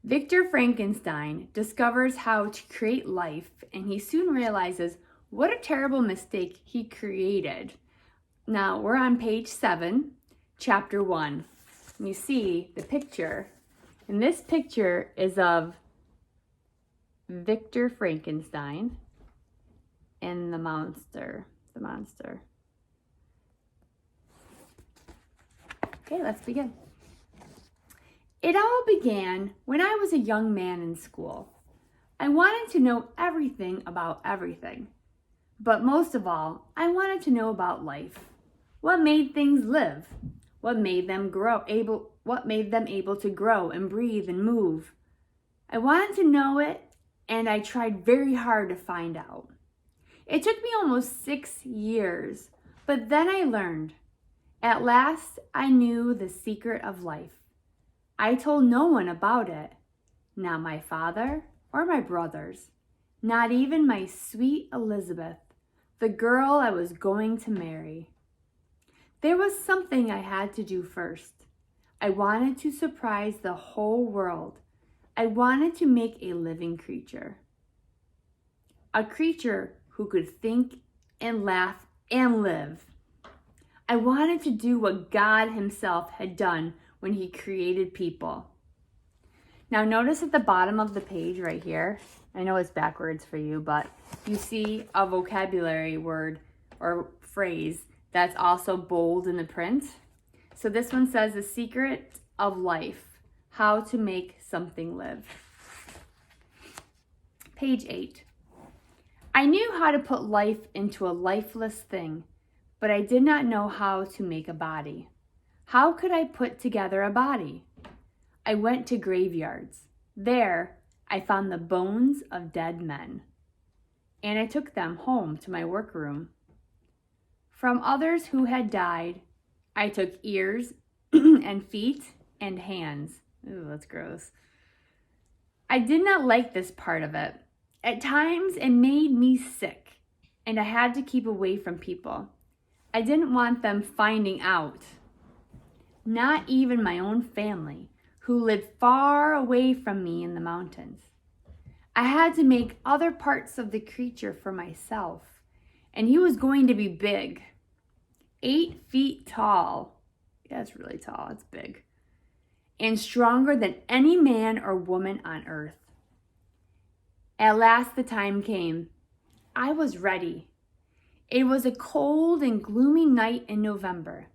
Victor Frankenstein discovers how to create life, and he soon realizes what a terrible mistake he created. Now, we're on page 7, chapter 1. You see the picture, and this picture is of Victor Frankenstein and the monster. Okay, let's begin. It all began when I was a young man in school. I wanted to know everything about everything. But most of all, I wanted to know about life. What made things live? What made them able to grow and breathe and move? I wanted to know it, and I tried very hard to find out. It took me almost 6 years, but then I learned. At last, I knew the secret of life. I told no one about it, not my father or my brothers, not even my sweet Elizabeth, the girl I was going to marry. There was something I had to do first. I wanted to surprise the whole world. I wanted to make a living creature. A creature who could think and laugh and live. I wanted to do what God Himself had done when He created people. Now notice at the bottom of the page right here, I know it's backwards for you, but you see a vocabulary word or phrase that's also bold in the print. So this one says the secret of life, how to make something live. Page 8. I knew how to put life into a lifeless thing, but I did not know how to make a body. How could I put together a body? I went to graveyards. There, I found the bones of dead men, and I took them home to my workroom. From others who had died, I took ears and feet and hands. Ooh, that's gross. I did not like this part of it. At times, it made me sick, and I had to keep away from people. I didn't want them finding out. Not even my own family, who lived far away from me in the mountains. I had to make other parts of the creature for myself, and he was going to be big. 8 feet tall. Yeah, it's really tall, it's big. And stronger than any man or woman on earth. At last the time came. I was ready. It was a cold and gloomy night in November.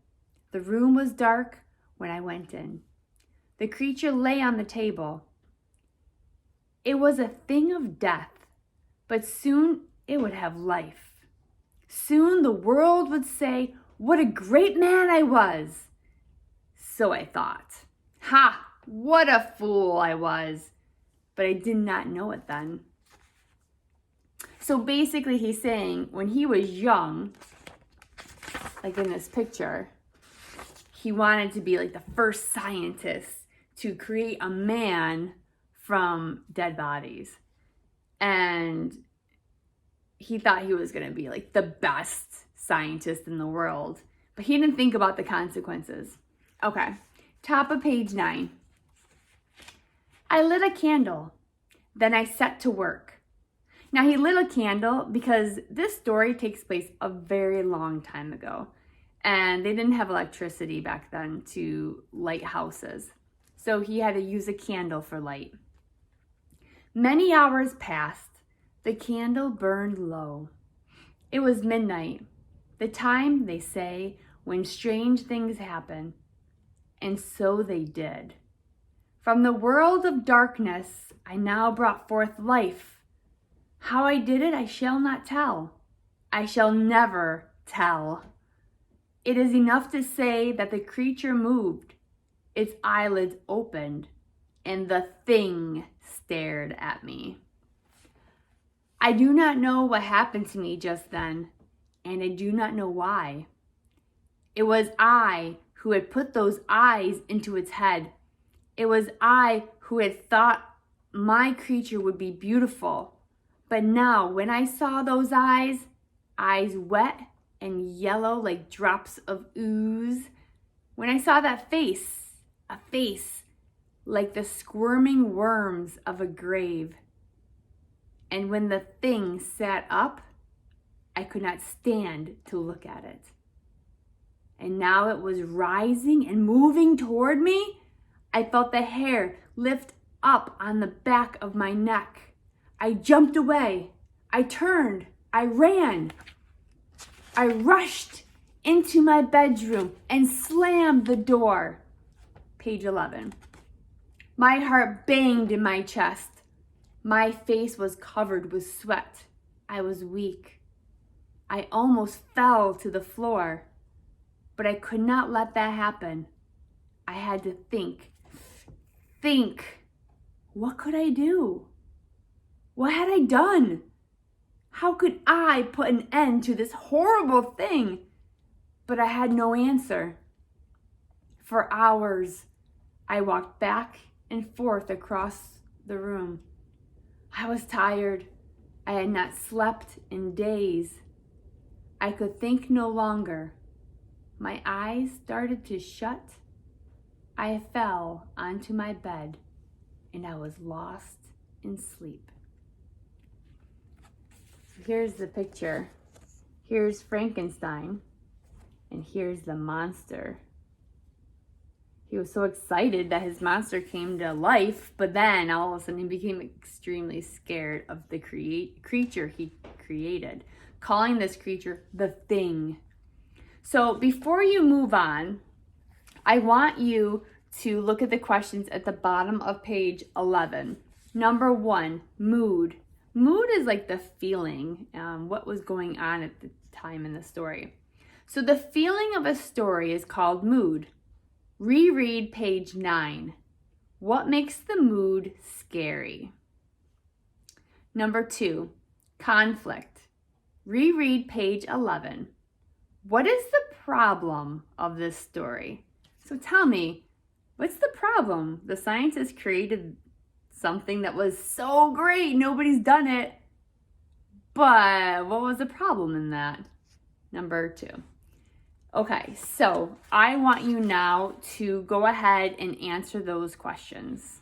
The room was dark when I went in. The creature lay on the table. It was a thing of death, but soon it would have life. Soon the world would say, what a great man I was. So I thought. Ha! What a fool I was. But I did not know it then. So basically he's saying when he was young, like in this picture, he wanted to be like the first scientist to create a man from dead bodies. And he thought he was going to be like the best scientist in the world. But he didn't think about the consequences. Okay, top of page 9. I lit a candle. Then I set to work. Now he lit a candle because this story takes place a very long time ago. And they didn't have electricity back then to light houses. So he had to use a candle for light. Many hours passed. The candle burned low. It was midnight, the time, they say, when strange things happen. And so they did. From the world of darkness, I now brought forth life. How I did it, I shall not tell. I shall never tell. It is enough to say that the creature moved. Its eyelids opened, and the thing stared at me. I do not know what happened to me just then, and I do not know why. It was I who had put those eyes into its head. It was I who had thought my creature would be beautiful. But now, when I saw those eyes wet and yellow like drops of ooze, when I saw that face, a face like the squirming worms of a grave. And when the thing sat up, I could not stand to look at it. And now it was rising and moving toward me. I felt the hair lift up on the back of my neck. I jumped away. I turned. I ran. I rushed into my bedroom and slammed the door. Page 11. My heart banged in my chest. My face was covered with sweat. I was weak. I almost fell to the floor, but I could not let that happen. I had to think. What could I do? What had I done? How could I put an end to this horrible thing? But I had no answer. For hours, I walked back and forth across the room. I was tired. I had not slept in days. I could think no longer. My eyes started to shut. I fell onto my bed and I was lost in sleep. Here's the picture. Here's Frankenstein, and here's the monster. He was so excited that his monster came to life, but then all of a sudden he became extremely scared of the creature he created, calling this creature the Thing. So before you move on, I want you to look at the questions at the bottom of page 11. Number 1, mood. Mood is like the feeling, what was going on at the time in the story. So the feeling of a story is called mood. Reread page 9. What makes the mood scary? Number 2, conflict. Reread page 11. What is the problem of this story? So tell me, what's the problem? The scientists created something that was so great, nobody's done it. But what was the problem in that? Number 2. Okay, so I want you now to go ahead and answer those questions.